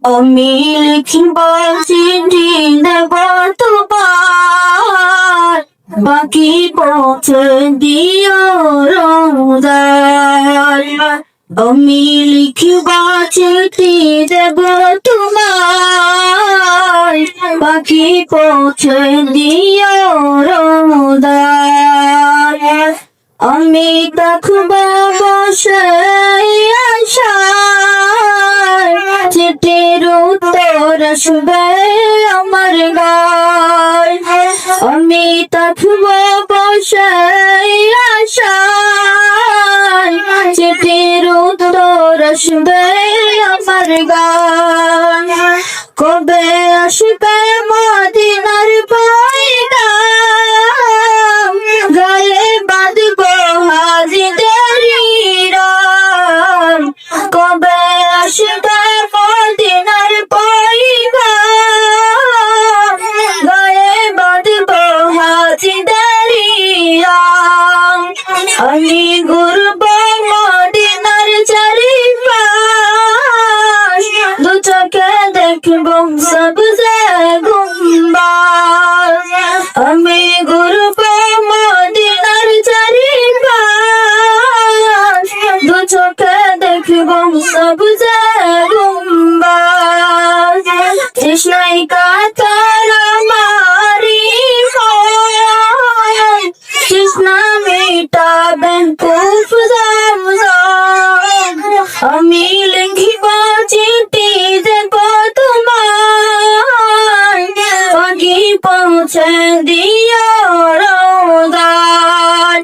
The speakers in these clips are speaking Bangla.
আমি লিখিব চিঠি দেব তোমার, বাকি পৌঁছে দিও রোজার। আমি লিখিব চিঠি দেব তোমার, বাকি পৌঁছে দিও রোজার। আমি থাকব বসে আশায়, চিঠির উত্তর আসবে আমার গায়। আমি থাকব বসে আশায়, চিঠির উত্তর আসবে আমার গায়। কবে আসবে মদিনার পয়গাম, গায়ে বাঁধব হাজিদের ইরাম। কবে আসবে মদিনার পয়গাম, গায়ে বাঁধব হাজিদের ইরাম। আমি ঘুরব মদিনার চারিপাশ, দু চোখে দেখব সবজে গুম্বাদ। আমি ঘুরব মদিনার চারিপাশ, দু চোখে দেখব সবজে গুম্বাদ। তৃষ্ণায় কাতর আমারি মন, তৃষ্ণা মেটাবেন কুফ জামজাম। আমি লিখিব চিঠি দেব তোমার, বাকি পৌঁছে দিও রোজার।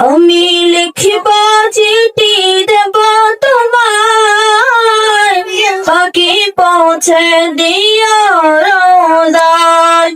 আমি লিখিব চিঠি দেব তোমার, বাকি পৌঁছে দিও রোজার।